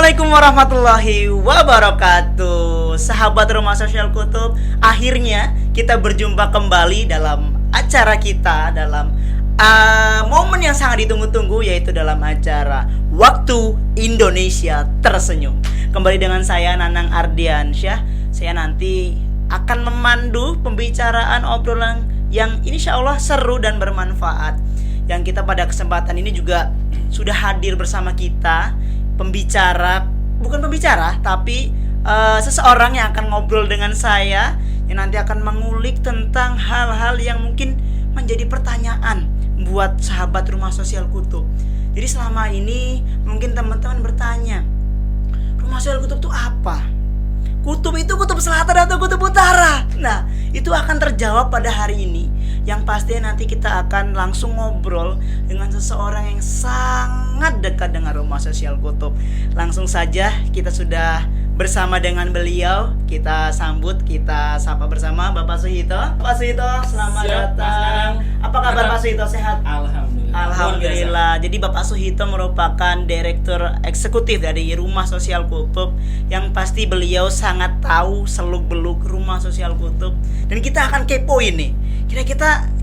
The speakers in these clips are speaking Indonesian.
Assalamualaikum warahmatullahi wabarakatuh. Sahabat Rumah Sosial Kutub, akhirnya kita berjumpa kembali dalam acara kita, dalam momen yang sangat ditunggu-tunggu, yaitu dalam acara Waktu Indonesia Tersenyum. Kembali dengan saya Nanang Ardiansyah. Saya nanti akan memandu pembicaraan obrolan yang insya Allah seru dan bermanfaat. Yang kita pada kesempatan ini juga sudah hadir bersama kita bukan pembicara, tapi seseorang yang akan ngobrol dengan saya, yang nanti akan mengulik tentang hal-hal yang mungkin menjadi pertanyaan buat sahabat Rumah Sosial Kutub. Jadi selama ini mungkin teman-teman bertanya, Rumah Sosial Kutub itu apa? Kutub itu kutub selatan atau kutub utara? Nah, itu akan terjawab pada hari ini. Yang pastinya nanti kita akan langsung ngobrol dengan seseorang yang sangat dekat dengan Rumah Sosial Kutub. Langsung saja kita sudah bersama dengan beliau. Kita sambut, kita sapa bersama Bapak Suhito. Pak Suhito, selamat datang. Apa kabar Pak Suhito? Sehat? Alhamdulillah. Jadi Bapak Suhito merupakan Direktur Eksekutif dari Rumah Sosial Kutub, yang pasti beliau sangat tahu seluk-beluk Rumah Sosial Kutub. Dan kita akan kepoin nih,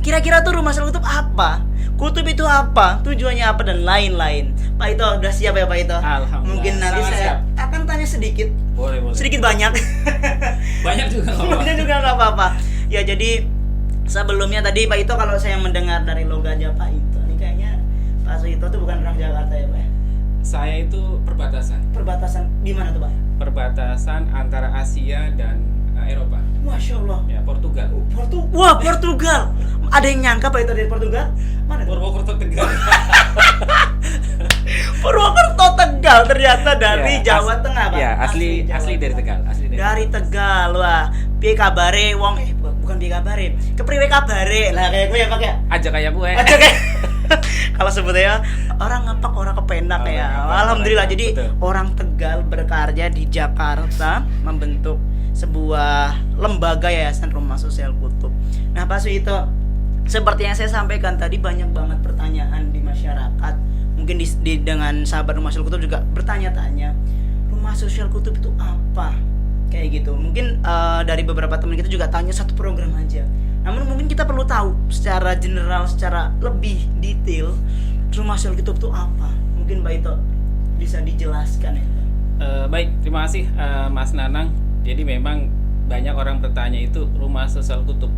kira-kira tuh Rumah Sosial Kutub apa? Kutub itu apa? Tujuannya apa? Dan lain-lain. Pak Ito, udah siap ya Pak Ito? Alhamdulillah. Mungkin nanti saya akan tanya sedikit. Boleh. Sedikit banyak. Banyak juga nggak apa-apa. Banyak juga nggak apa-apa. Ya, jadi sebelumnya tadi Pak Ito, kalau saya mendengar dari logatnya Pak Ito, ini kayaknya Pak Suhito tuh bukan orang Jakarta ya Pak? Saya itu perbatasan. Perbatasan di mana tuh Pak? Perbatasan antara Asia dan Eropa. Masya Allah. Ya, Portugal. Portugal. Ada yang nyangka Pak Ito dari Portugal? Mana? Purwokerto, Tegal. Purwokerto, Tegal, ternyata dari Ya, Jawa Tengah Pak. Ya, asli Jawa dari Tengah. Tegal. Dari Tegal. Wah, piye kabare wong bukan piye kabare. Kepriwe kabare. Lah kayak gue ya Pak ya. Aja kayak gue. Aja kayak kalau sebetulnya orang ngepak, orang kependak ya. Alhamdulillah. Jadi betul. Orang Tegal berkarya di Jakarta membentuk sebuah lembaga Yayasan Rumah Sosial Kutub. Nah Pak Suhito, seperti yang saya sampaikan tadi, banyak banget pertanyaan di masyarakat. Mungkin dengan sahabat Rumah Sosial Kutub juga bertanya-tanya, Rumah Sosial Kutub itu apa? Kayak gitu. Mungkin dari beberapa teman kita juga tanya satu program aja. Namun mungkin kita perlu tahu secara general, secara lebih detail, Rumah Sosial Kutub itu apa? Mungkin Pak Ito bisa dijelaskan ya. Baik, terima kasih Mas Nanang. Jadi memang banyak orang bertanya itu Rumah Sosial Kutub.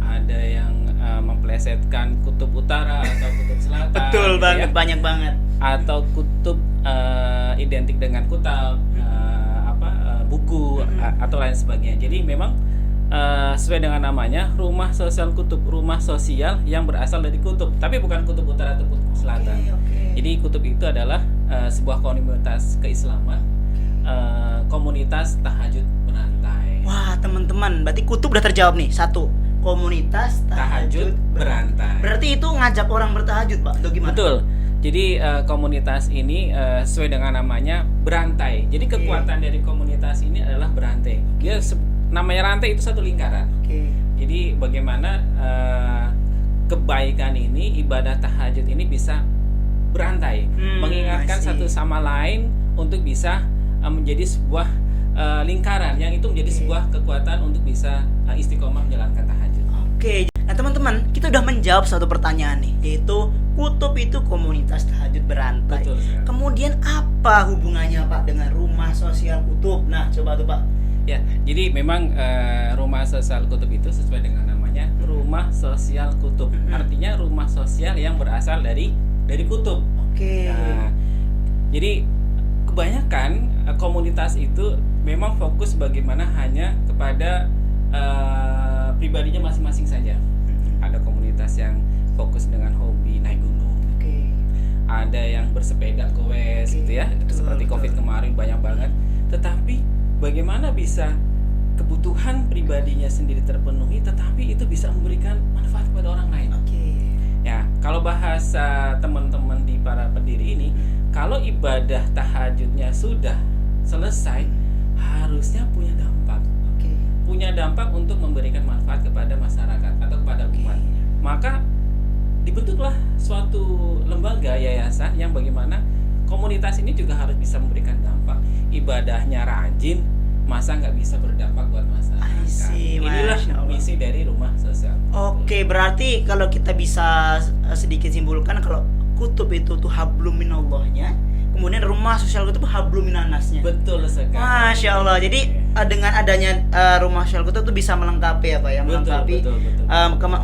Ada yang memplesetkan kutub utara atau kutub selatan. Betul gitu banget, ya. banyak banget. Atau kutub identik dengan kutab, buku atau lain sebagainya. Jadi memang sesuai dengan namanya, Rumah Sosial Kutub, rumah sosial yang berasal dari kutub, tapi bukan kutub utara atau kutub selatan. Okay. Jadi kutub itu adalah sebuah komunitas keislaman, komunitas tahajud berantai. Wah teman-teman, berarti kutub udah terjawab nih. Satu, komunitas tahajud berantai. Berarti itu ngajak orang bertahajud Pak, atau gimana? Betul. Jadi komunitas ini sesuai dengan namanya berantai. Jadi kekuatan dari komunitas ini adalah berantai. Dia namanya rantai itu satu lingkaran. Jadi bagaimana kebaikan ini, ibadah tahajud ini bisa berantai, mengingatkan satu sama lain untuk bisa menjadi sebuah lingkaran yang itu menjadi sebuah kekuatan untuk bisa istiqomah menjalankan tahajud. Nah teman-teman, kita udah menjawab satu pertanyaan nih, yaitu kutub itu komunitas tahajud berantai. Betul, kemudian apa hubungannya Pak dengan Rumah Sosial Kutub? Nah coba tuh Pak. Ya, jadi memang Rumah Sosial Kutub itu sesuai dengan namanya Rumah Sosial Kutub. Artinya rumah sosial yang berasal dari kutub. Nah, jadi kebanyakan komunitas itu memang fokus bagaimana hanya kepada pribadinya masing-masing saja. Ada komunitas yang fokus dengan hobi naik gunung. Ada yang bersepeda goes gitu ya. Seperti Covid kemarin banyak banget. Tetapi bagaimana bisa kebutuhan pribadinya sendiri terpenuhi, tetapi itu bisa memberikan manfaat kepada orang lain. Ya, kalau bahasa teman-teman di para pendiri ini, kalau ibadah tahajudnya sudah selesai, harusnya punya dampak. Punya dampak untuk memberikan manfaat kepada masyarakat atau kepada umat. Maka dibentuklah suatu lembaga yayasan yang bagaimana komunitas ini juga harus bisa memberikan dampak. Ibadahnya rajin, masa nggak bisa berdampak buat masyarakat. Inilah misi dari rumah sosial. Oke, berarti kalau kita bisa sedikit simpulkan, kalau kutub itu tuh hablum minallahnya, kemudian rumah sosial kutub hablum minannasnya. Betul sekali. Masya Allah. Jadi dengan adanya rumah sosial kutub tuh bisa melengkapi apa ya, melengkapi betul.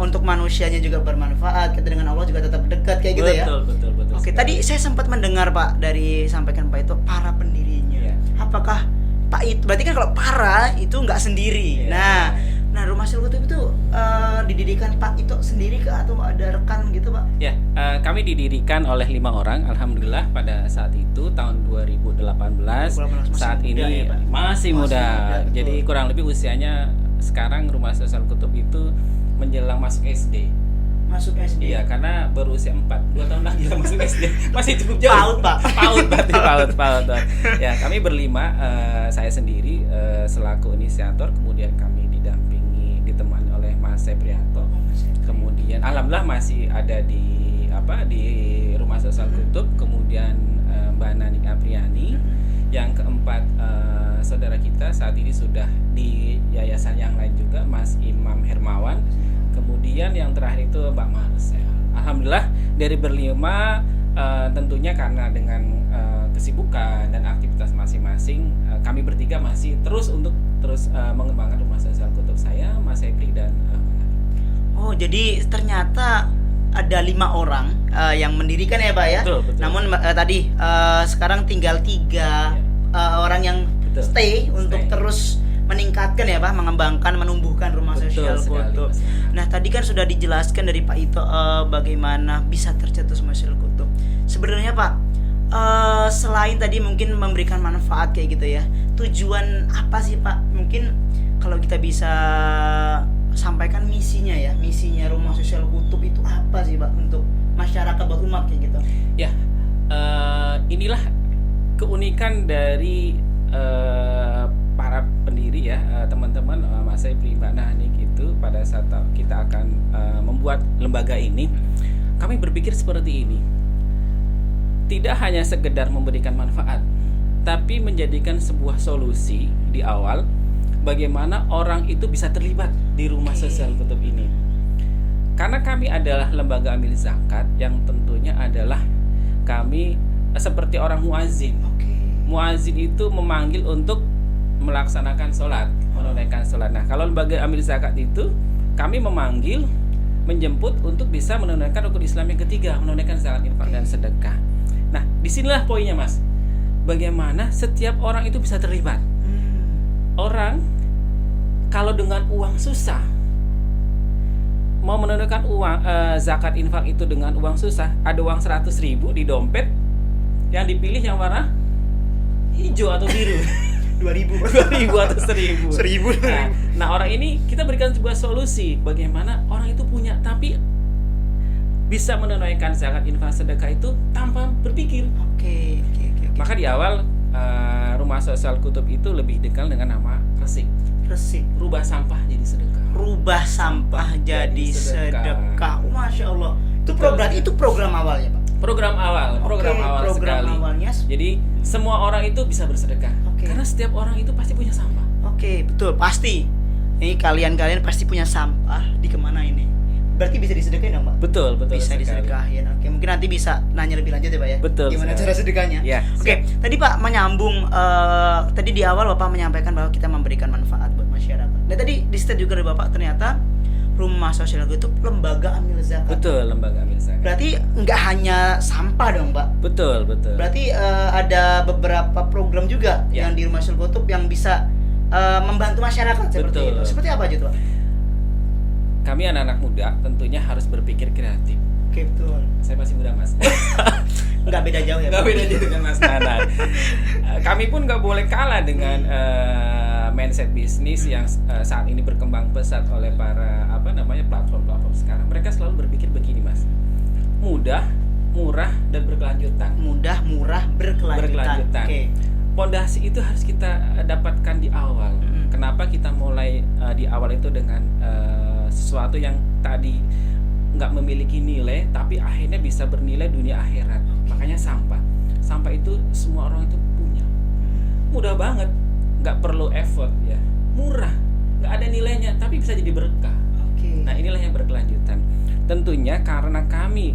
untuk manusianya juga bermanfaat, kita dengan Allah juga tetap dekat kayak gitu ya. Betul. Oke, sekali. tadi saya sempat mendengar Pak dari sampaikan Pak itu para pendirinya. Iya. Apakah Pak itu berarti kan kalau para itu nggak sendiri. Iya. Nah rumah sosial kutub itu didirikan Pak itu sendiri kah atau ada rekan gitu Pak? Ya, kami didirikan oleh 5 orang. Alhamdulillah pada saat itu tahun 2018. Saat muda ini ya, Pak? masih muda. Betul. Jadi kurang lebih usianya sekarang rumah sosial kutub itu menjelang masuk SD. Masuk SD. Iya, karena berusia 2 tahun lagi lah masuk SD. Masih cukup jauh. Paut, Pak. Paut. Ya, kami berlima, saya sendiri selaku inisiator, kemudian kami ditemani oleh Mas Seprianto. Kemudian alhamdulillah masih ada di rumah sosial kutub, kemudian Mbak Nani Apriani. Yang keempat, saudara kita saat ini sudah di yayasan yang lain juga, Mas Imam Hermawan. Kemudian yang terakhir itu Mbak Marcel. Alhamdulillah dari berlima, tentunya karena dengan kesibukan dan aktivitas masing-masing, kami bertiga masih terus mengembangkan rumah sosial kutub saya, Mas Sepri dan Oh, jadi ternyata ada 5 orang yang mendirikan ya Pak ya. Betul. Namun tadi sekarang tinggal 3 orang yang stay untuk terus meningkatkan ya Pak, mengembangkan, menumbuhkan rumah sosial kutub. Nah tadi kan sudah dijelaskan dari Pak Ito bagaimana bisa tercetus rumah sosial kutub. Sebenarnya Pak, selain tadi mungkin memberikan manfaat kayak gitu ya, tujuan apa sih Pak? Mungkin kalau kita bisa sampaikan misinya rumah sosial kutub itu apa sih Pak untuk masyarakat, buat umat kayak gitu? Ya, inilah keunikan dari para pendiri ya, teman-teman, Mas Sepri, Mbak Nahnik itu pada saat kita akan membuat lembaga ini, kami berpikir seperti ini. Tidak hanya sekedar memberikan manfaat, tapi menjadikan sebuah solusi di awal bagaimana orang itu bisa terlibat di rumah sosial kutub ini. Karena kami adalah lembaga amil zakat yang tentunya adalah kami seperti orang muazin. Muazin itu memanggil untuk melaksanakan sholat, menunaikan sholat. Nah, kalau lembaga amil zakat itu kami memanggil, menjemput untuk bisa menunaikan rukun Islam yang ketiga, menunaikan zakat, infak dan sedekah. Nah, disinilah poinnya Mas. Bagaimana setiap orang itu bisa terlibat. Orang kalau dengan uang susah, mau menunaikan uang zakat infak itu dengan uang susah, ada uang 100.000 di dompet, yang dipilih yang warna hijau atau biru. 2.000 atau 1.000. Nah, orang ini kita berikan sebuah solusi bagaimana orang itu punya tapi bisa menunaikan zakat infak sedekah itu tanpa berpikir. Oke. Maka di awal rumah sosial kutub itu lebih dikenal dengan nama resik. Rubah sampah jadi sedekah. Rubah sampah jadi sedekah. Masya Allah. Itu program awalnya Pak. Program awal sekali. Awalnya. Jadi semua orang itu bisa bersedekah. Karena setiap orang itu pasti punya sampah. Oke, betul, pasti. Ini kalian pasti punya sampah. Di kemana ini? Berarti bisa disedekahin dong Pak? Betul. Bisa disedekahin. Oke, mungkin nanti bisa nanya lebih lanjut ya Pak ya. Betul. Gimana cara sedekahnya? Ya. Oke, tadi Pak menyambung. Tadi di awal Bapak menyampaikan bahwa kita memberikan manfaat buat masyarakat. Dan tadi di state juga dari Bapak ternyata rumah sosial itu lembaga amil zakat. Betul, lembaga amil zakat. Berarti nggak hanya sampah dong Pak? Betul. Berarti ada beberapa program juga yang di rumah sosial kutub yang bisa membantu masyarakat seperti itu. Seperti apa aja tuh Pak? Kami anak-anak muda tentunya harus berpikir kreatif. Oke, betul. Saya masih muda Mas. Nggak beda jauh ya Pak? Nggak beda jauh dengan Mas Nanan. Kami pun nggak boleh kalah dengan mindset bisnis yang saat ini berkembang pesat oleh para platform sekarang. Mereka selalu berpikir begini Mas, mudah, murah dan berkelanjutan. Mudah, murah, berkelanjutan. Oke. Pondasi itu harus kita dapatkan di awal. Kenapa kita mulai di awal itu dengan sesuatu yang tadi nggak memiliki nilai tapi akhirnya bisa bernilai dunia akhirat. Makanya sampah sampah itu semua orang itu punya. Mudah banget, nggak perlu effort ya, murah, nggak ada nilainya, tapi bisa jadi berkah. Nah inilah yang berkelanjutan. Tentunya karena kami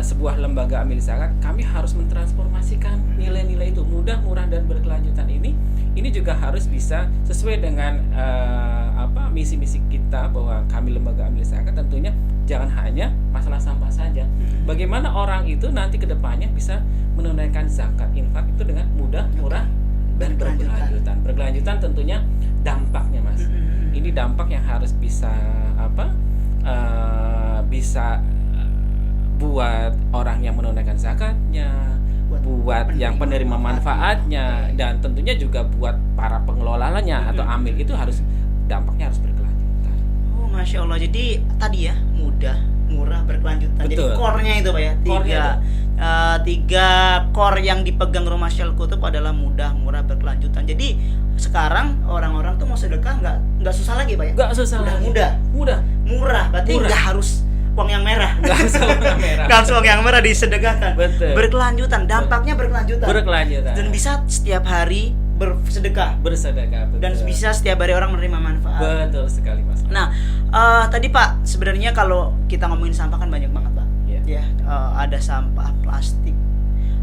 sebuah lembaga amil zakat, kami harus mentransformasikan nilai-nilai itu mudah, murah dan berkelanjutan ini juga harus bisa sesuai dengan misi-misi kita, bahwa kami lembaga amil zakat tentunya jangan hanya masalah sampah saja. Bagaimana orang itu nanti kedepannya bisa menunaikan zakat infak itu dengan mudah, murah dan berkelanjutan. Berkelanjutan tentunya dampaknya, Mas. Ini dampak yang harus bisa bisa buat orang yang menunaikan zakatnya, buat yang penerima manfaatnya, dan tentunya juga buat para pengelolanya atau amil itu dampaknya harus berkelanjutan. Oh, Masya Allah. Jadi tadi ya, mudah, murah, berkelanjutan. Betul. Jadi core-nya itu Pak ya, tiga core yang dipegang Rumah Sosial Kutub adalah mudah, murah, berkelanjutan. Jadi sekarang orang-orang tuh mau sedekah nggak susah lagi Pak ya? Nggak susah lagi. Mudah, murah. Berarti nggak harus uang yang merah. Nggak harus uang yang merah. Nggak harus uang yang merah disedekahkan. Betul. Berkelanjutan, dampaknya berkelanjutan. Dan bisa setiap hari bersedekah. Betul. Dan bisa setiap hari orang menerima manfaat. Betul sekali, Mas. Nah, tadi Pak, sebenarnya kalau kita ngomongin sampah kan banyak banget Pak. Ya, ada sampah plastik,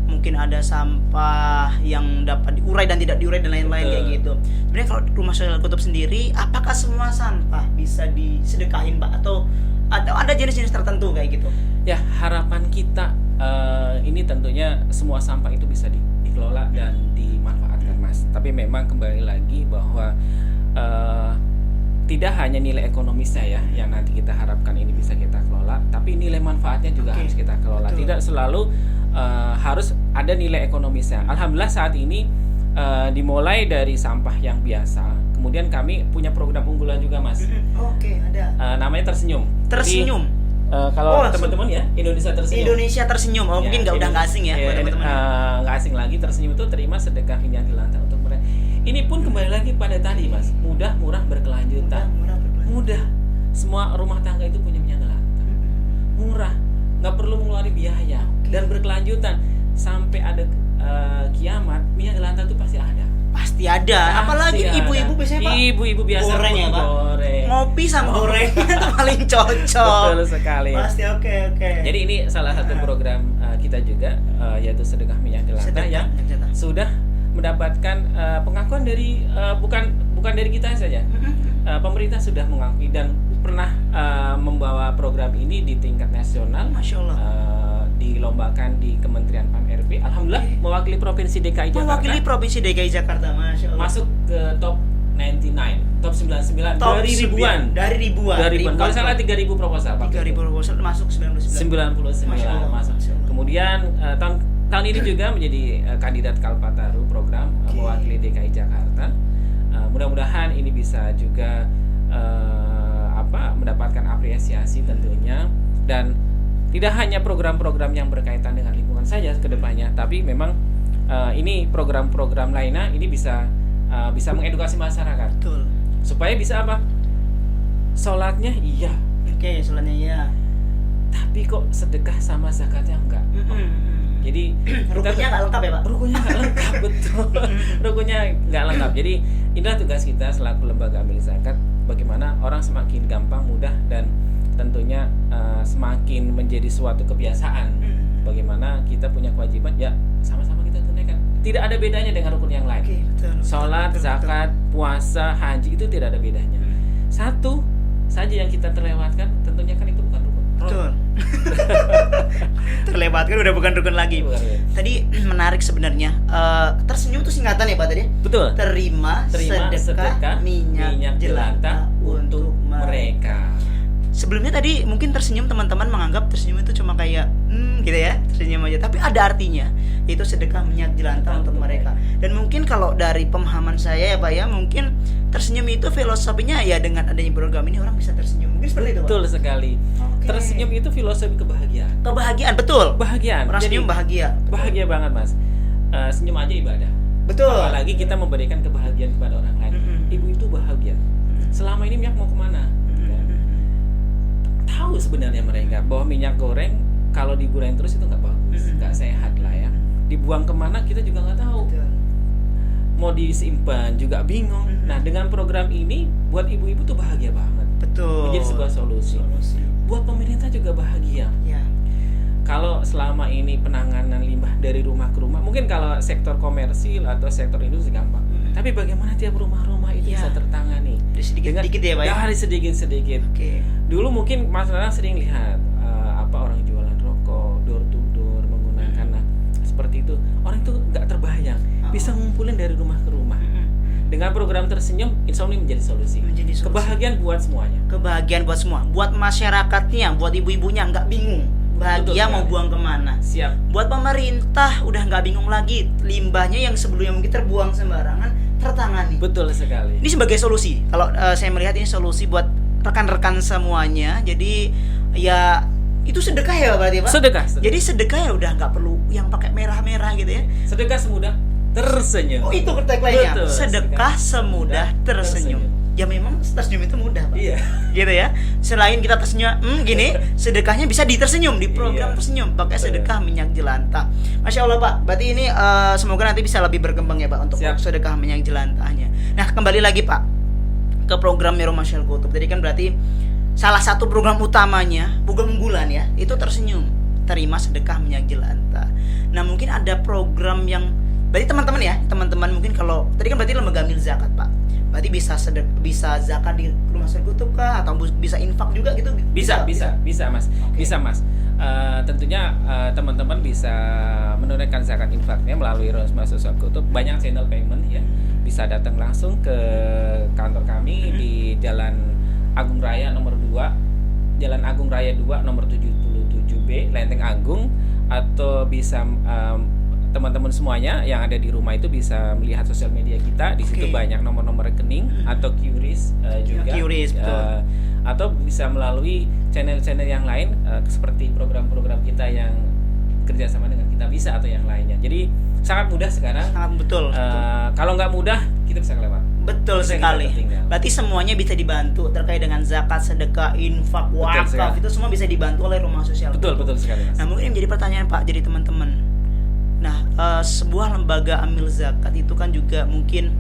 mungkin ada sampah yang dapat diurai dan tidak diurai dan lain-lain kayak gitu. Sebenarnya kalau Rumah Sosial Kutub sendiri, apakah semua sampah bisa disedekahin Pak, atau ada jenis-jenis tertentu kayak gitu? Ya, harapan kita ini tentunya semua sampah itu bisa dikelola dan dimanfaatkan, Mas. Tapi memang kembali lagi bahwa tidak hanya nilai ekonomisnya ya yang nanti kita harapkan ini bisa kita kelola, tapi nilai manfaatnya juga harus kita kelola. Betul. Tidak selalu harus ada nilai ekonomisnya. Alhamdulillah saat ini dimulai dari sampah yang biasa, kemudian kami punya program unggulan juga, Mas. Ada. Namanya Tersenyum. Tersenyum. Jadi, kalau teman-teman ya, Indonesia Tersenyum. Mungkin nggak asing ya buat teman-teman. Nggak asing lagi. Tersenyum itu terima sedekah minyak jelantah untuk mereka. Ini pun kembali lagi pada tadi, Mas, mudah, murah, berkelanjutan. Mudah. Semua rumah tangga itu punya minyak jelantah. Murah, nggak perlu mengeluarkan biaya, dan berkelanjutan sampai ada kiamat. Minyak jelantah itu pasti ada. Pasti ada. Apalagi ibu-ibu biasanya Pak. Ibu-ibu biasa goreng ya Pak. Ngopi sama goreng itu paling cocok. Betul sekali. Pasti oke. Jadi ini salah satu program kita juga, yaitu sedekah minyak jelantah yang sudah mendapatkan pengakuan dari bukan dari kita saja. Pemerintah sudah mengakui dan pernah membawa program ini di tingkat nasional. Masya Allah. Dilombakan di Kementerian PAN-RB. Alhamdulillah mewakili Provinsi DKI Jakarta. Masya Allah. Masuk ke top 99, top 99 dari ribuan. Kalau salah 3.000 proposal. 3.000 proposal masuk 99. Masuk. Kemudian tahun ini juga menjadi kandidat Kalpataru program mewakili DKI Jakarta. Mudah-mudahan ini bisa juga mendapatkan apresiasi tentunya, dan tidak hanya program-program yang berkaitan dengan lingkungan saja ke depannya, tapi memang ini program-program lainnya ini bisa mengedukasi masyarakat. Betul. Supaya bisa apa? Sholatnya iya. Sholatnya iya. Tapi kok sedekah sama zakatnya enggak? Jadi rukunnya nggak lengkap ya Pak? Rukunnya nggak lengkap, betul. Rukunnya nggak lengkap. Jadi inilah tugas kita selaku lembaga amil zakat, bagaimana orang semakin gampang, mudah, dan tentunya semakin menjadi suatu kebiasaan. Bagaimana kita punya kewajiban, ya sama-sama kita tunaikan. Tidak ada bedanya dengan rukun yang lain. Sholat, zakat, puasa, haji itu tidak ada bedanya. Satu saja yang kita terlewatkan, tentunya kan itu bukan rukun. Betul. Terlewatkan udah bukan rukun lagi. Tadi menarik sebenarnya. Tersenyum itu singkatan ya Pak tadi? Betul. Terima sedekah minyak jelantah untuk mereka. Sebelumnya tadi mungkin tersenyum, teman-teman menganggap tersenyum itu cuma kayak gitu ya, tersenyum aja, tapi ada artinya, yaitu sedekah minyak jelantah untuk mereka. Dan mungkin kalau dari pemahaman saya ya Pak ya, mungkin tersenyum itu filosofinya ya dengan adanya program ini orang bisa tersenyum. Mungkin seperti itu Pak. Betul sekali. Tersenyum itu filosofi kebahagiaan. Kebahagiaan, betul. Bahagiaan. Orang senyum bahagia. Bahagia banget, Mas. Senyum aja ibadah. Betul. Apalagi kita memberikan kebahagiaan kepada orang lain. Ibu itu bahagia. Selama ini minyak mau kemana? Tahu sebenarnya mereka bahwa minyak goreng kalau digoreng terus itu nggak bagus, nggak sehat lah ya. dibuang kemana kita juga nggak tahu. Betul. Mau disimpan juga bingung. Nah, dengan program ini buat ibu-ibu tuh bahagia banget. Betul. Menjadi sebuah solusi. Buat pemerintah juga bahagia. Ya. Kalau selama ini penanganan limbah dari rumah ke rumah, mungkin kalau sektor komersil atau sektor industri gampang. Tapi bagaimana tiap rumah-rumah itu Ya. bisa tertangani? Dari sedikit-sedikit ya, Pak ya? Dari sedikit-sedikit. Oke. Dulu mungkin Mas Nanang sering lihat orang jualan rokok door to door menggunakan seperti itu. Orang itu nggak terbayang bisa ngumpulin dari rumah ke rumah. Dengan program Tersenyum, insya Allah ini menjadi solusi. Kebahagiaan buat semuanya. Kebahagiaan buat semua, buat masyarakatnya, buat ibu-ibunya nggak bingung. Bahagia mau buang kemana? Siap. Buat pemerintah udah nggak bingung lagi, limbahnya yang sebelumnya mungkin terbuang sembarangan tertangani. Betul sekali. Ini sebagai solusi. Kalau saya melihat ini solusi buat rekan-rekan semuanya. Jadi ya itu sedekah ya berarti Pak? Sedekah. Jadi sedekah ya udah nggak perlu yang pakai merah-merah gitu ya. Sedekah semudah tersenyum. Oh itu tagline-nya. Betul, Sedekah semudah tersenyum. Ya memang tersenyum itu mudah Pak. Iya. Gitu ya. Selain kita tersenyum, gini, sedekahnya bisa ditersenyum di program Iya. tersenyum pakai Betul. sedekah minyak jelantah. Masya Allah Pak. Berarti ini semoga nanti bisa lebih berkembang ya Pak untuk Siap. sedekah minyak jelantahnya. Nah kembali lagi Pak ke program Rumah Syal Kutub. Tadi kan berarti salah satu program utamanya, program unggulan ya, itu tersenyum, terima sedekah minyak jelantah. Nah mungkin ada program yang berarti teman-teman ya, teman-teman mungkin kalau tadi kan berarti lembaga amil zakat Pak. Berarti bisa zakat di Rumah Syal Kutub kah atau bisa infak juga gitu? Bisa Mas. Oke. Bisa Mas. Tentunya teman-teman bisa menunaikan zakat infaknya melalui Rumah Syal Kutub. Banyak channel payment ya. Bisa datang langsung ke kantor kami di Jalan Agung Raya nomor 2, Jalan Agung Raya 2 nomor 77B, Lenteng Agung, atau bisa teman-teman semuanya yang ada di rumah itu bisa melihat sosial media kita. Di situ Oke. banyak nomor-nomor rekening atau QRIS juga. QRIS, betul. Atau bisa melalui channel-channel yang lain seperti program-program kita yang kerjasama dengan kita bisa atau yang lainnya. Jadi sangat mudah sekarang. Sangat betul. Kalau nggak mudah kita bisa kelewat. Betul Bisa sekali. kita tertinggal. Berarti semuanya bisa dibantu terkait dengan zakat, sedekah, infak, wakaf sekali. itu semua bisa dibantu oleh Rumah Sosial Betul Kutub. sekali Mas. Nah mungkin yang menjadi pertanyaan Pak, jadi teman-teman. Nah sebuah lembaga amil zakat itu kan juga mungkin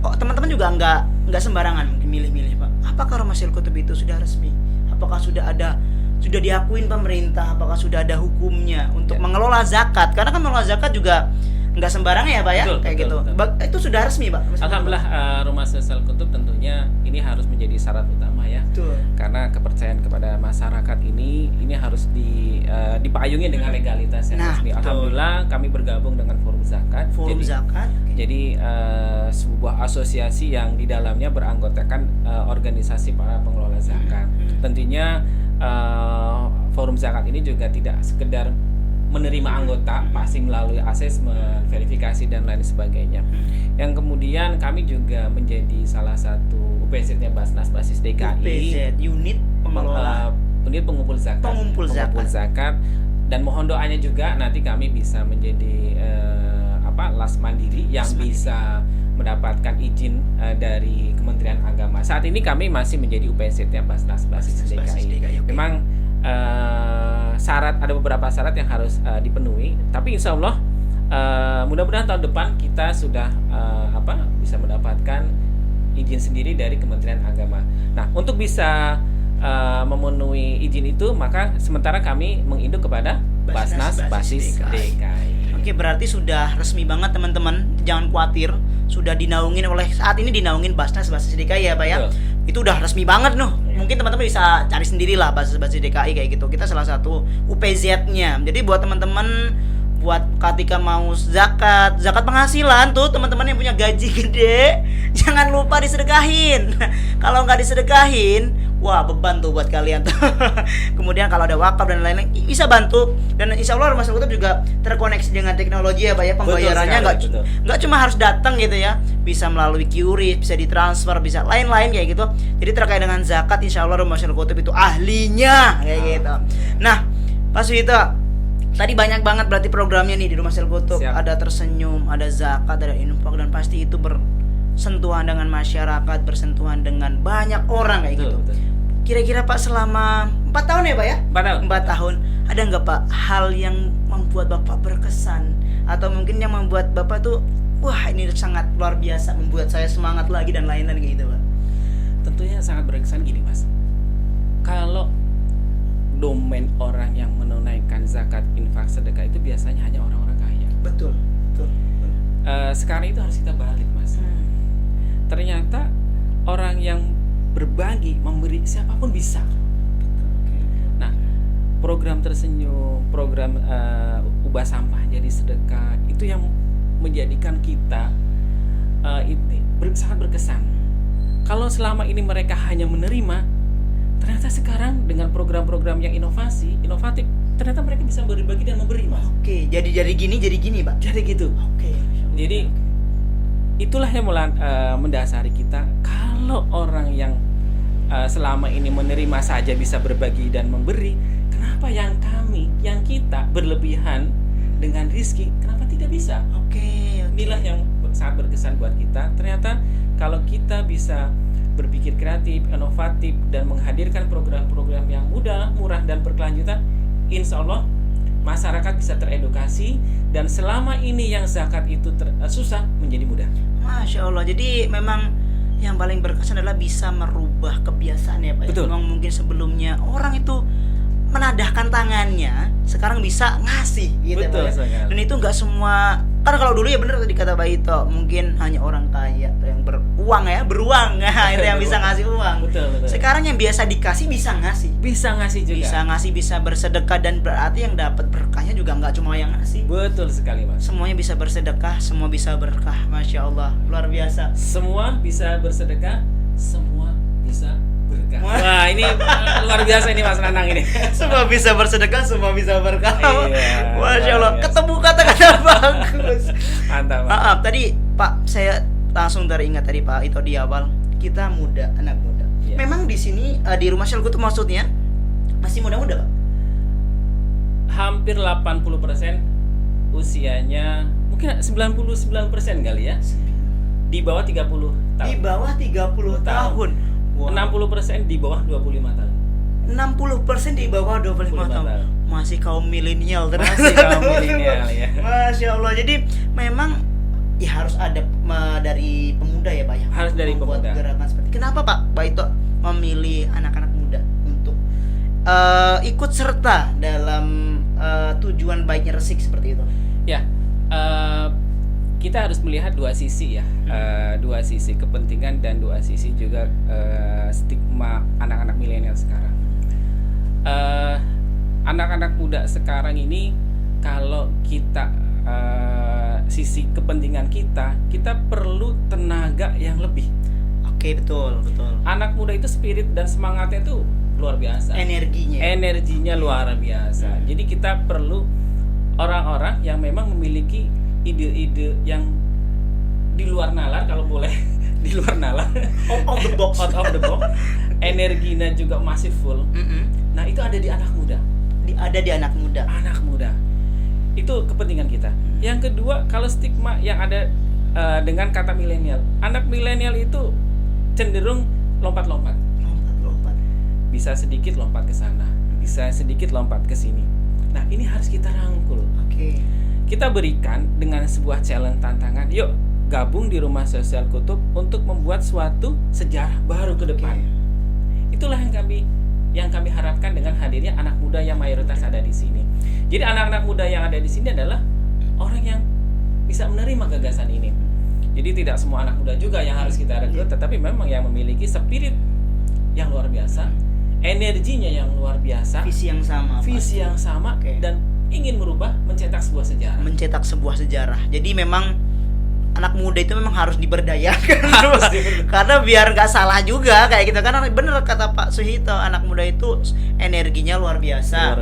teman-teman juga nggak sembarangan mungkin milih-milih Pak. Apakah Rumah Sosial Kutub itu sudah resmi? Apakah sudah diakuin pemerintah? Apakah sudah ada hukumnya untuk Ya. mengelola zakat? Karena kan mengelola zakat juga nggak sembarangan ya Pak ya, kayak gitu. Betul. Itu sudah resmi Pak? Alhamdulillah Rumah Sosial Kutub tentunya ini harus menjadi syarat utama ya. Betul. Karena kepercayaan kepada masyarakat ini harus dipayungi dengan legalitas yang Nah, resmi. betul. Alhamdulillah kami bergabung dengan Forum Zakat. Forum zakat. Jadi sebuah asosiasi yang di dalamnya beranggotakan organisasi para pengelola zakat. Tentunya Forum Zakat ini juga tidak sekedar menerima anggota, pasti melalui asesmen, verifikasi dan lain sebagainya. Yang kemudian kami juga menjadi salah satu UPZ-nya Basnas Basis DKI. UPZ, unit pengelola Unit pengumpul zakat. Pengumpul zakat. Dan mohon doanya juga nanti kami bisa menjadi las mandiri yang bisa mendapatkan izin dari Kementerian Agama. Saat ini kami masih menjadi UPZ-nya Basnas Basis DKI. Oke. Memang ada beberapa syarat yang harus dipenuhi, tapi insya Allah mudah-mudahan tahun depan kita sudah bisa mendapatkan izin sendiri dari Kementerian Agama. Nah, untuk bisa memenuhi izin itu, maka sementara kami menginduk kepada Basnas Basis DKI. Oke, berarti sudah resmi banget teman-teman. Jangan khawatir, sudah saat ini dinaungin Basnas Basis DKI ya Pak ya. Betul. Itu udah resmi banget Iya. Mungkin teman-teman bisa cari sendiri lah Basnas Basis DKI kayak gitu. Kita salah satu UPZ-nya. Jadi buat teman-teman ketika mau zakat penghasilan tuh teman-teman yang punya gaji gede, jangan lupa disedekahin. Kalau nggak disedekahin, wah beban tuh buat kalian tuh. Kemudian kalau ada wakaf dan lain-lain bisa bantu, dan insya Allah Rumah Sosial Kutub juga terkoneksi dengan teknologi ya Pak ya. Pembayarannya nggak cuma harus datang gitu ya, bisa melalui QRIS, bisa ditransfer, bisa lain-lain kayak gitu. Jadi terkait dengan zakat insya Allah Rumah Sosial Kutub itu ahlinya kayak gitu. Nah Pak Suhito, tadi banyak banget berarti programnya nih di Rumah Sosial Kutub. Siap. Ada tersenyum, ada zakat, ada infak, dan pasti itu bersentuhan dengan masyarakat, bersentuhan dengan banyak orang kayak gitu. Betul. Kira-kira Pak selama 4 tahun ya Pak ya? 4 tahun. 4 tahun. Ada nggak Pak hal yang membuat Bapak berkesan atau mungkin yang membuat Bapak tuh wah ini sangat luar biasa, membuat saya semangat lagi dan lain-lain gitu Pak? Tentunya sangat berkesan gini Mas. Kalau domain orang yang menunaikan zakat, infak, sedekah itu biasanya hanya orang-orang kaya. Betul. Sekarang itu harus kita balik Mas. Ternyata orang yang berbagi, memberi, siapapun bisa. Nah, program tersenyum, program ubah sampah jadi sedekah, itu yang menjadikan kita sangat berkesan. Kalau selama ini mereka hanya menerima, ternyata sekarang dengan program-program yang inovatif, ternyata mereka bisa berbagi dan memberi Mas. Oke, jadi gini Pak. Jadi gitu. Oke. Jadi itulah yang mendasari kita. Kalau orang yang selama ini menerima saja bisa berbagi dan memberi, kenapa yang kita berlebihan dengan rizki, kenapa tidak bisa? Oke. Inilah yang sangat berkesan buat kita. Ternyata kalau kita bisa berpikir kreatif, inovatif, dan menghadirkan program-program yang mudah, murah, dan berkelanjutan, insya Allah masyarakat bisa teredukasi, dan selama ini yang zakat itu susah menjadi mudah. Masya Allah. Jadi memang yang paling berkesan adalah bisa merubah kebiasaan ya Pak. Betul. Memang mungkin sebelumnya orang itu menadahkan tangannya, sekarang bisa ngasih gitu Betul Pak. sekali. Dan itu nggak semua, karena kalau dulu ya bener tadi kata Pak Ito, mungkin hanya orang kaya atau yang beruang itu yang bisa ngasih uang. Betul. Sekarang yang biasa dikasih bisa ngasih. Bisa ngasih juga. Bisa ngasih, bisa bersedekah, dan berarti yang dapat berkahnya juga nggak cuma yang ngasih. Betul sekali Mas. Semuanya bisa bersedekah, semua bisa berkah. Masya Allah, luar biasa. Semua bisa bersedekah, semua bisa berkah. Wah, ini luar biasa ini Mas Nanang ini. Semua bisa bersedekah, semua bisa berkah. Iya, Masya Allah, luar biasa. ketemu kata-kata bagus. Mantap. Maaf, tadi Pak, saya langsung teringat tadi Pak Ito di awal, kita muda, anak muda. Iya. Memang di sini di rumah Syalku tuh maksudnya masih muda-muda Pak? Hampir 80% usianya mungkin 99% kali ya. Di bawah 30 tahun. Di bawah 30 tahun. Wow. 60% di bawah 25 tahun. 60% di bawah 25 tahun. tahun. Masih kaum milenial ternyata. Masih kaum milenial ya. Masya Allah. Jadi memang ya harus ada dari pemuda ya Pak ya. Harus dari membuat pemuda. gerakan seperti. Kenapa Pak Ito memilih anak-anak muda untuk ikut serta dalam tujuan baiknya Resik seperti itu? Ya, kita harus melihat dua sisi ya, dua sisi kepentingan dan dua sisi juga stigma anak-anak milenial sekarang. Anak-anak muda sekarang ini, kalau kita sisi kepentingan kita perlu tenaga yang lebih. Oke, betul. Anak muda itu spirit dan semangatnya itu luar biasa. Energinya luar biasa. Jadi kita perlu orang-orang yang memang memiliki ide-ide yang di luar nalar, kalau boleh di luar nalar, Out of the box. Energinya juga masih full. Nah, itu ada di anak muda. Ada di anak muda. Anak muda itu kepentingan kita. Yang kedua, kalau stigma yang ada dengan kata milenial, anak milenial itu cenderung lompat-lompat. Bisa sedikit lompat ke sana, bisa sedikit lompat ke sini. Nah, ini harus kita rangkul. Oke. Kita berikan dengan sebuah challenge, tantangan. Yuk, gabung di Rumah Sosial Kutub untuk membuat suatu sejarah baru ke depan. Itulah yang kami harapkan dengan hadirnya anak muda yang mayoritas ada di sini. Jadi anak-anak muda yang ada di sini adalah orang yang bisa menerima gagasan ini. Jadi tidak semua anak muda juga yang harus kita rekrut, tetapi memang yang memiliki spirit yang luar biasa, energinya yang luar biasa, Visi yang sama. Oke. dan ingin merubah, mencetak sebuah sejarah. Jadi memang anak muda itu memang harus diberdayakan. Harus Karena biar nggak salah juga kayak gitu. Karena bener kata Pak Suhito, anak muda itu energinya luar biasa.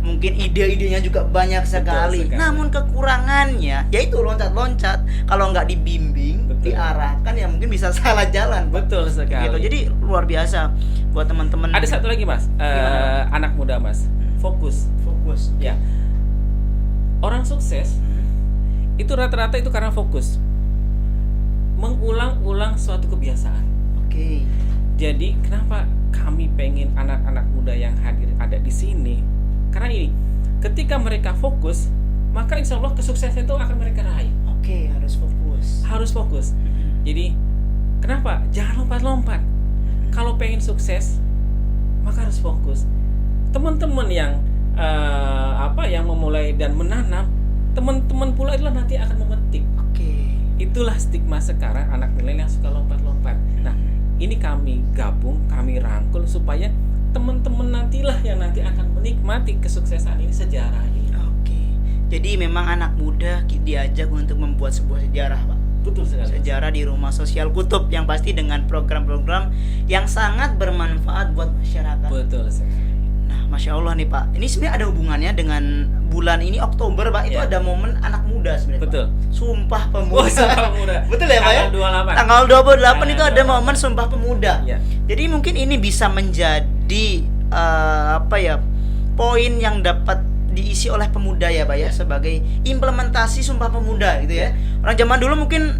Mungkin ide-idenya juga banyak sekali. Namun kekurangannya yaitu loncat-loncat. Kalau nggak dibimbing, diarahkan ya mungkin bisa salah jalan. Betul sekali. Gitu. Jadi luar biasa buat teman-teman. Ada satu lagi Mas, anak muda Mas, fokus. Ya. Orang sukses itu rata-rata itu karena fokus, mengulang-ulang suatu kebiasaan. Oke. Jadi kenapa kami pengen sini. Karena ini, ketika mereka fokus, maka insya Allah kesuksesan itu akan mereka raih. Oke, harus fokus. Harus fokus. Jadi kenapa? Jangan lompat-lompat. Kalau pengen sukses, maka harus fokus. Teman-teman yang yang memulai dan menanam, teman-teman pula itulah nanti akan memetik. Oke. Itulah stigma sekarang anak milenial yang suka lompat-lompat. Nah, ini kami gabung, kami rangkul supaya teman-teman nantilah yang nanti akan menikmati kesuksesan ini, sejarah ini. Oke. Jadi memang anak muda diajak untuk membuat sebuah sejarah, Pak. Betul sekali. Sejarah di Rumah Sosial Kutub yang pasti dengan program-program yang sangat bermanfaat buat masyarakat. Betul sekali. Nah, Masya Allah nih Pak, ini sebenarnya ada hubungannya dengan bulan ini Oktober Pak, itu Ya. ada momen anak muda sebenarnya. Betul. Pak. Sumpah Pemuda. Oh, Sumpah Pemuda. Betul ya Pak ya? Tanggal 28. Tanggal 28 Tanggal itu ada 28. momen Sumpah Pemuda. Ya. Jadi mungkin ini bisa menjadi poin yang dapat diisi oleh pemuda ya Pak ya, sebagai implementasi Sumpah Pemuda gitu ya. Orang zaman dulu mungkin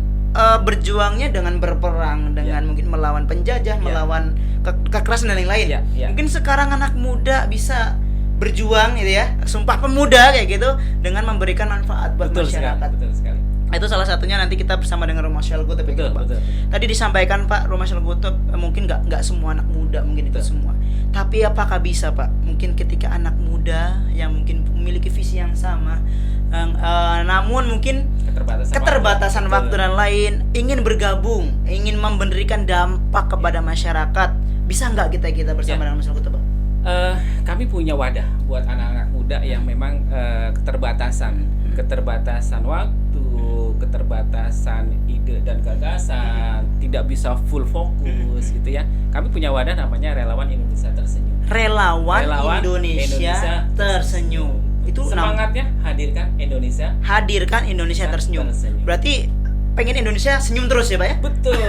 berjuangnya dengan berperang, dengan mungkin melawan penjajah, melawan kekerasan dan lain-lain. Mungkin sekarang anak muda bisa berjuang gitu ya, Sumpah Pemuda kayak gitu, dengan memberikan manfaat buat masyarakat. Betul sekali. Itu salah satunya nanti kita bersama dengan Rumah Sosial Kutub. Betul. Tadi disampaikan Pak, Rumah Sosial Kutub mungkin nggak semua anak muda mungkin itu semua. Tapi apakah bisa Pak? Mungkin ketika anak muda yang mungkin memiliki visi yang sama, namun mungkin keterbatasan waktu dan lain, ingin bergabung, ingin memberikan dampak kepada masyarakat, bisa nggak kita bersama dengan Rumah Sosial Kutub Pak? Kami punya wadah buat anak-anak muda yang memang keterbatasan waktu, keterbatasan ide dan gagasan, tidak bisa full fokus gitu ya. Kami punya wadah namanya Relawan Indonesia Tersenyum. Relawan Indonesia Tersenyum. Itu semangatnya hadirkan Indonesia Tersenyum. Berarti pengen Indonesia senyum terus ya Pak ya? Betul.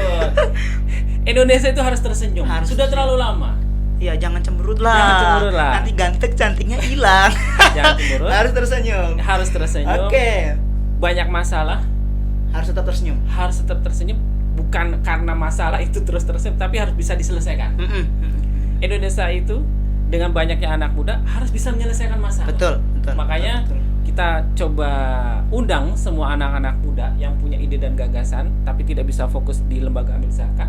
Indonesia itu harus tersenyum. Sudah terlalu lama. Iya, jangan cemberut lah. Nanti ganteng cantiknya hilang. Jangan cemberut. Harus tersenyum. Oke. Banyak masalah, harus tetap tersenyum. Bukan karena masalah itu terus tersenyum, tapi harus bisa diselesaikan. Indonesia itu dengan banyaknya anak muda harus bisa menyelesaikan masalah. Betul. Makanya kita coba undang semua anak-anak muda yang punya ide dan gagasan, tapi tidak bisa fokus di lembaga amil zakat,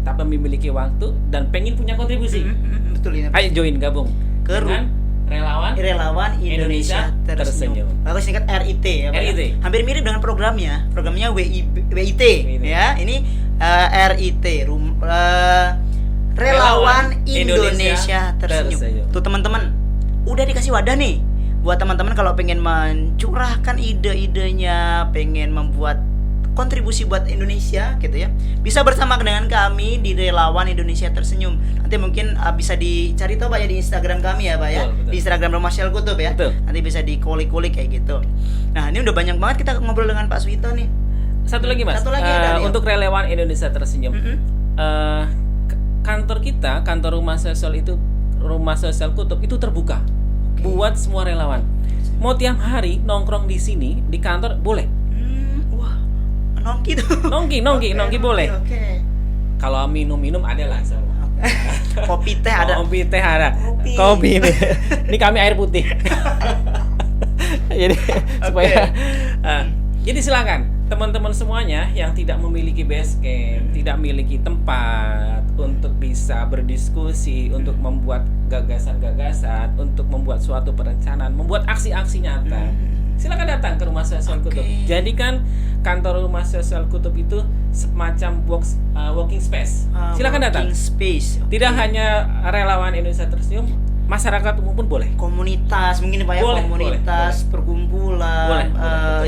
tapi memiliki waktu dan pengen punya kontribusi. Betul ini. Ayo join gabung dengan Relawan Indonesia Tersenyum. Lalu singkat RIT ya Pak. RIT. Hampir mirip dengan programnya WIT ya. Ini RIT Relawan Indonesia Tersenyum. Tuh teman-teman, udah dikasih wadah nih buat teman-teman kalau pengen mencurahkan ide-idenya, pengen membuat kontribusi buat Indonesia gitu ya, bisa bersama dengan kami di Relawan Indonesia Tersenyum. Nanti mungkin bisa dicari tahu Pak ya di Instagram kami ya Pak ya. Betul. Di Instagram Rumah Sosial Kutub ya. Betul. Nanti bisa dikulik-kulik kayak gitu. Nah, ini udah banyak banget kita ngobrol dengan Pak Suito nih. Satu lagi Mas. Untuk Relawan Indonesia Tersenyum. Kantor kita, kantor Rumah Sosial Kutub itu terbuka buat semua relawan. Mau tiap hari nongkrong di sini di kantor boleh. Nongki boleh. Kalau minum ada lah semua. Kopi teh ada. Kopi ini kami air putih. Jadi supaya jadi silakan teman-teman semuanya yang tidak memiliki base camp, tidak memiliki tempat untuk bisa berdiskusi, untuk membuat gagasan-gagasan, untuk membuat suatu perencanaan, membuat aksi-aksi nyata. Silakan datang ke Rumah Sosial Kutub. Jadikan kantor Rumah Sosial Kutub itu semacam working space. Silakan datang. Tidak hanya Relawan Indonesia Tersenyum, masyarakat umum pun boleh. Komunitas mungkin Pak ya, komunitas perkumpulan.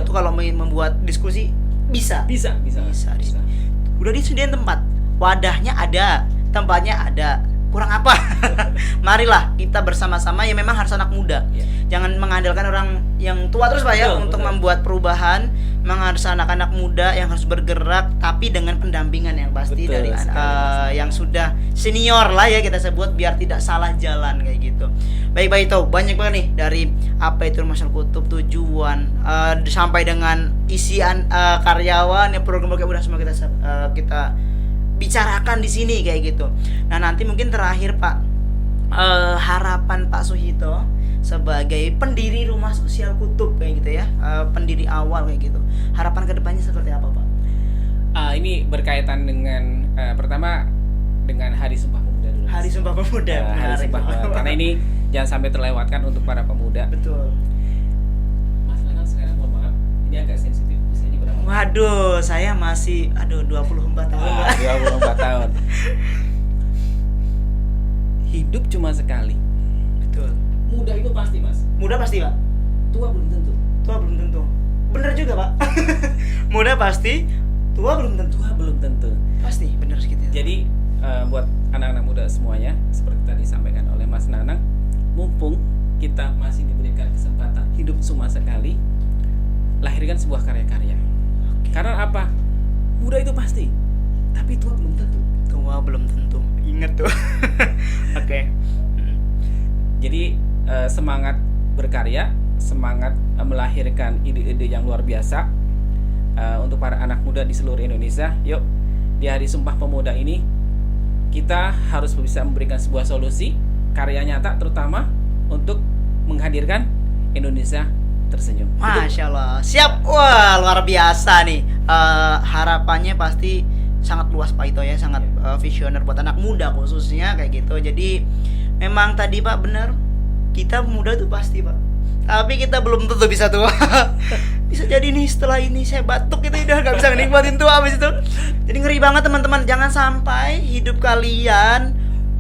Itu kalau membuat diskusi bisa. Udah disediain tempat, wadahnya ada, tempatnya ada. Kurang apa? Marilah kita bersama-sama, ya memang harus anak muda. Jangan mengandalkan orang yang tua terus Pak ya untuk membuat perubahan. Memang harus anak-anak muda yang harus bergerak, tapi dengan pendampingan yang pasti dari yang sudah senior lah ya kita sebut, biar tidak salah jalan kayak gitu. Baik itu banyak banget nih dari apa itu Rumah Sosial Kutub, tujuan sampai dengan isian karyawan yang program-program udah semua kita bicarakan di sini kayak gitu. Nah, nanti mungkin terakhir Pak, harapan Pak Suhito sebagai pendiri Rumah Sosial Kutub kayak gitu ya, pendiri awal kayak gitu. Harapan kedepannya seperti apa Pak? Ini berkaitan dengan pertama dengan Hari Sumpah Pemuda dulu. Hari Sumpah Pemuda. Hari Sumpah Pemuda. Karena ini jangan sampai terlewatkan untuk para pemuda. Betul. Mas Nanang sekarang mohon maaf, ini agak sensitif. Usianya berapa? Waduh, saya masih 24 tahun. 24 tahun. Hidup cuma sekali. Betul. Muda itu pasti, Mas. Muda pasti Pak. Tua belum tentu. Tua belum tentu. Bener juga Pak. Muda pasti, tua belum tentu. Tua belum tentu. Pasti, bener segitu. Jadi buat anak-anak muda semuanya, seperti tadi disampaikan oleh Mas Nanang, mumpung kita masih diberikan kesempatan hidup cuma sekali, lahirkan sebuah karya-karya. Karena apa? Muda itu pasti, tapi tua belum tentu. Tua belum tentu. Ingat tuh. Oke. Jadi semangat berkarya, semangat melahirkan ide-ide yang luar biasa untuk para anak muda di seluruh Indonesia. Yuk, di Hari Sumpah Pemuda ini kita harus bisa memberikan sebuah solusi, karya nyata terutama untuk menghadirkan Indonesia tersenyum. Masya Allah. Siap. Wah, luar biasa nih. Harapannya pasti sangat luas Pak Ito ya, sangat visioner buat anak muda khususnya kayak gitu. Jadi memang tadi Pak bener, kita muda tuh pasti Pak, tapi kita belum tentu bisa tua. Bisa jadi nih setelah ini saya batuk gitu udah gak bisa nikmatin tua abis itu. Jadi ngeri banget teman-teman, jangan sampai hidup kalian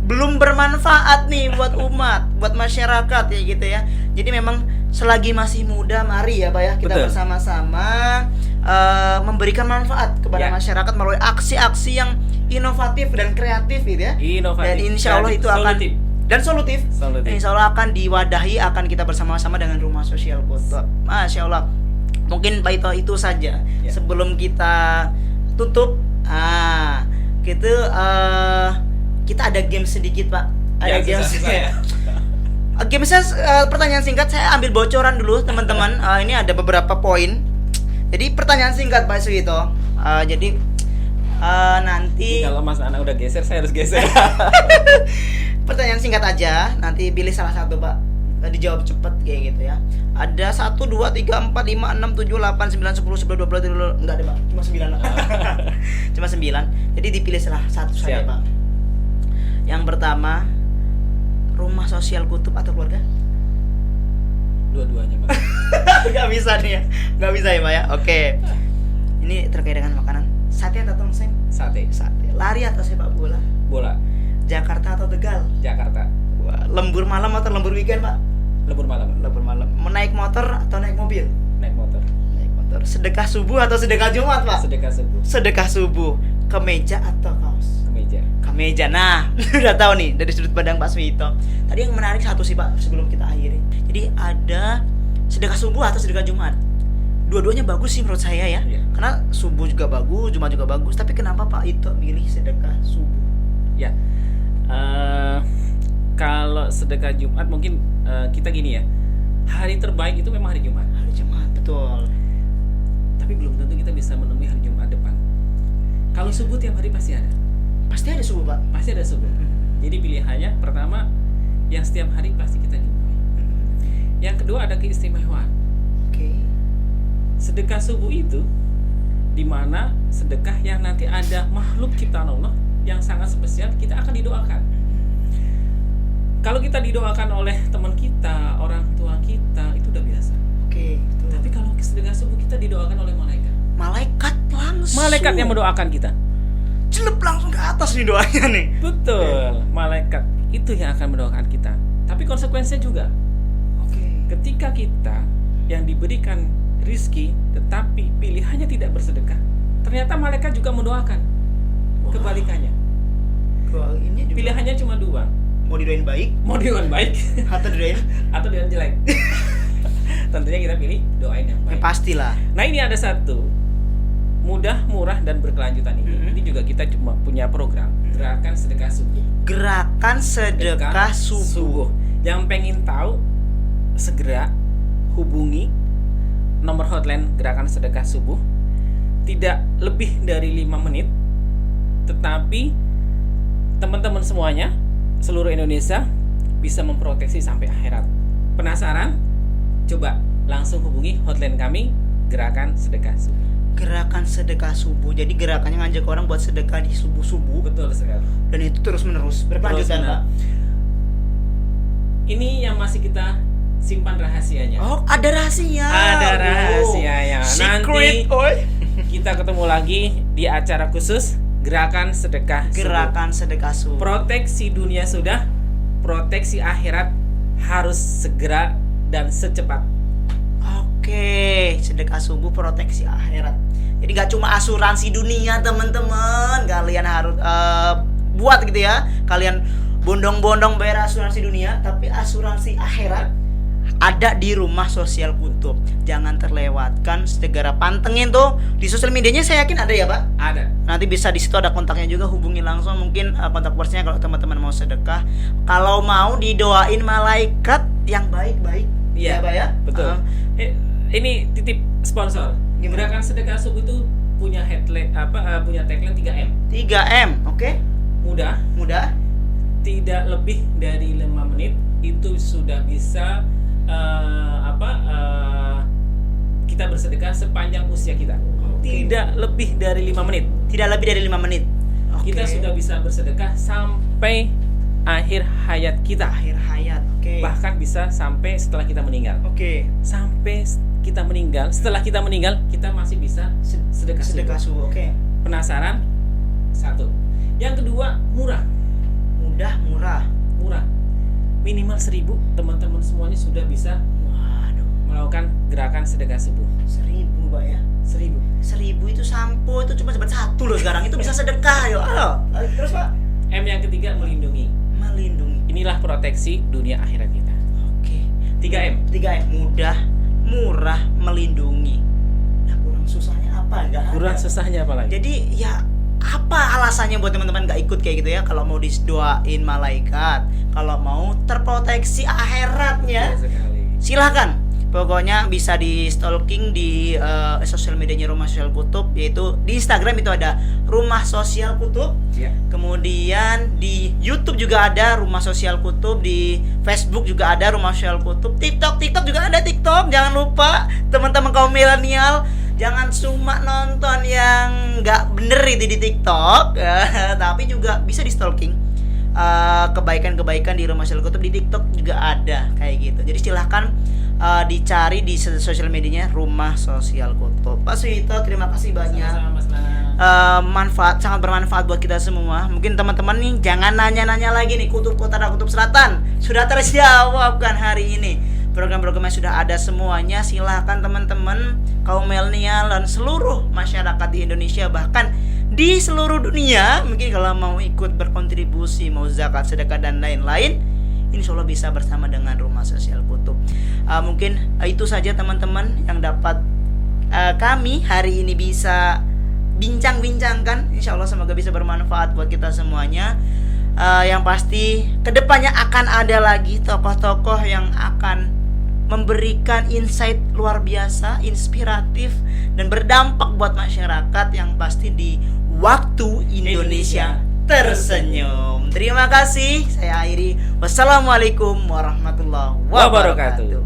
belum bermanfaat nih buat umat, buat masyarakat ya gitu ya. Jadi memang selagi masih muda, mari ya Pak ya, kita Betul. bersama-sama memberikan manfaat kepada Ya. masyarakat melalui aksi-aksi yang inovatif dan kreatif gitu ya. Inovatif Dan insya Allah dan itu akan solutif. dan solutif. Solutif. Insya Allah akan diwadahi, akan kita bersama-sama dengan Rumah Sosial Kutub. Masya Allah. Mungkin Pak Ito itu saja. Ya. Sebelum kita tutup, gitu kita ada game sedikit Pak. Ada game sisa-sisa ya. Gamesnya pertanyaan singkat, saya ambil bocoran dulu teman-teman. Ini ada beberapa poin. Jadi pertanyaan singkat Pak Suhito. Jadi nanti Kalau Mas Nanang udah geser, saya harus geser. pertanyaan singkat aja. Nanti pilih salah satu Pak. Dijawab cepet kayak gitu ya. Ada 1, 2, 3, 4, 5, 6, 7, 8, 9, 10, 11, 12, 13. Enggak ada Pak. Cuma 9 Cuma 9. Jadi dipilih salah satu saja Siap. Pak. Yang pertama, Rumah Sosial Kutub atau keluarga? Dua-duanya, Pak. Gak bisa nih ya. Gak bisa ya Pak ya. Oke. Ini terkait dengan makanan. Sate atau tongseng? Sate. Sate. Lari atau sepak bola? Bola. Jakarta atau Tegal? Jakarta. Wah, lembur malam atau lembur weekend Pak? Lembur malam. Lembur malam. Menaik motor atau naik mobil? Naik motor. Naik motor. Sedekah subuh atau sedekah Jumat Pak? Sedekah subuh. Sedekah subuh. Kemeja atau kaos? Kemeja. Kemeja. Nah, udah tahu nih dari sudut pandang Pak Suhito. Tadi yang menarik satu sih Pak sebelum kita akhiri. Jadi ada sedekah subuh atau sedekah Jumat. Dua-duanya bagus sih menurut saya ya. Iya. Karena subuh juga bagus, Jumat juga bagus. Tapi kenapa Pak Ito milih sedekah subuh? Ya. Kalau sedekah Jumat mungkin kita gini ya. Hari terbaik itu memang hari Jumat. Hari Jumat, betul. Tapi belum tentu kita bisa menemui hari Jumat depan. Kalau subuh tiap hari pasti ada. Pasti ada subuh Pak. Pasti ada subuh. Jadi pilihannya pertama yang setiap hari pasti kita jumpai. Yang kedua ada keistimewaan. Oke. Sedekah subuh itu di mana sedekah yang nanti ada makhluk ciptaan Allah yang sangat spesial, kita akan didoakan. Kalau kita didoakan oleh teman kita, orang tua kita, itu udah biasa. Oke, betul. Tapi kalau sedekah subuh kita didoakan oleh malaikat. Malaikat langsung. Malaikat yang mendoakan kita. Celup langsung ke atas nih doanya nih. Betul, malaikat itu yang akan mendoakan kita. Tapi konsekuensinya juga, Oke. ketika kita yang diberikan rizki tetapi pilihannya tidak bersedekah, ternyata malaikat juga mendoakan. Kebalikannya, Ini juga pilihannya cuma dua, mau didoain baik mau doain baik atau didoain atau doain jelek. Tentunya kita pilih doain yang ya, baik. pastilah. Nah, ini ada satu mudah, murah, dan berkelanjutan ini. Ini juga kita cuma punya program gerakan sedekah subuh. Gerakan sedekah subuh. Yang pengen tahu segera hubungi nomor hotline gerakan sedekah subuh. Tidak lebih dari 5 menit. Tetapi teman-teman semuanya seluruh Indonesia bisa memproteksi sampai akhirat. Penasaran? Coba langsung hubungi hotline kami, Gerakan Sedekah Subuh. Gerakan Sedekah Subuh. Jadi gerakannya ngajak orang buat sedekah di subuh-subuh. Betul sekali. Dan itu terus-menerus berlanjut kan, Pak? Ini yang masih kita simpan rahasianya. Oh, ada rahasia. Ada rahasianya. Secret, oi. Kita ketemu lagi di acara khusus Gerakan Sedekah Subuh. Gerakan Sedekah Subuh. Proteksi dunia sudah, proteksi akhirat harus segera dan secepat. Oke, sedekah subuh proteksi akhirat. Jadi nggak cuma asuransi dunia, teman-teman. Kalian harus buat gitu ya. Kalian bondong-bondong bayar asuransi dunia, tapi asuransi akhirat ada di Rumah Sosial Kutub. Jangan terlewatkan, segera pantengin tuh di sosial medianya. Saya yakin ada ya, Pak? Ada. Nanti bisa di situ ada kontaknya juga, hubungi langsung mungkin kontak persnya kalau teman-teman mau sedekah. Kalau mau didoain malaikat yang baik-baik. Iya, Pak ya? Betul. Ini titip sponsor. Gimana? Gerakan Sedekah Subuh itu punya punya tagline 3M. 3M, oke? Mudah, tidak lebih dari 5 menit itu sudah bisa kita bersedekah sepanjang usia kita. Tidak lebih dari 5 menit. Tidak lebih dari 5 menit. Oke. Kita sudah bisa bersedekah sampai akhir hayat kita. Akhir hayat, oke. Bahkan bisa sampai setelah kita meninggal. Oke. Sampai kita meninggal, setelah kita meninggal kita masih bisa sedekah Subuh, oke. Penasaran? Satu. Yang kedua, murah. Murah. Minimal 1.000 teman-teman semuanya sudah bisa melakukan gerakan sedekah subuh. 1.000, Pak ya. 1.000 itu sampo itu cuma dapat 1 loh sekarang. Itu bisa sedekah yo. Terus, Pak? M yang ketiga, melindungi. Inilah proteksi dunia akhirat kita. Oke. 3M. 3M, mudah, murah, melindungi. Nah, kurang susahnya apa? Kurang susahnya apa lagi? Jadi ya apa alasannya buat teman-teman gak ikut kayak gitu ya? Kalau mau didoain malaikat, kalau mau terproteksi akhiratnya, silahkan. Pokoknya bisa di stalking di sosial medianya Rumah Sosial Kutub, yaitu di Instagram itu ada Rumah Sosial Kutub. Ya. Kemudian di YouTube juga ada Rumah Sosial Kutub, di Facebook juga ada Rumah Sosial Kutub, TikTok juga ada TikTok. Jangan lupa teman-teman kaum milenial, jangan cuma nonton yang nggak bener itu di TikTok, tapi juga bisa di stalking kebaikan-kebaikan di Rumah Sosial Kutub di TikTok juga ada kayak gitu. Jadi silahkan dicari di sosial medianya Rumah Sosial Kutub. Pak Suhito, terima kasih banyak. Sangat bermanfaat buat kita semua. Mungkin teman-teman nih jangan nanya-nanya lagi nih kutub utara, kutub selatan. Sudah terjawabkan hari ini. Program-programnya sudah ada semuanya. Silahkan teman-teman kaum milenial dan seluruh masyarakat di Indonesia, bahkan di seluruh dunia, mungkin kalau mau ikut berkontribusi, mau zakat, sedekah dan lain-lain, insya Allah bisa bersama dengan Rumah Sosial Kutub. Mungkin itu saja teman-teman yang dapat kami hari ini bisa bincang-bincangkan. Insya Allah semoga bisa bermanfaat buat kita semuanya. Yang pasti kedepannya akan ada lagi tokoh-tokoh yang akan memberikan insight luar biasa, inspiratif dan berdampak buat masyarakat, yang pasti di waktu Indonesia tersenyum. Terima kasih. Saya akhiri. Wassalamualaikum warahmatullahi wabarakatuh.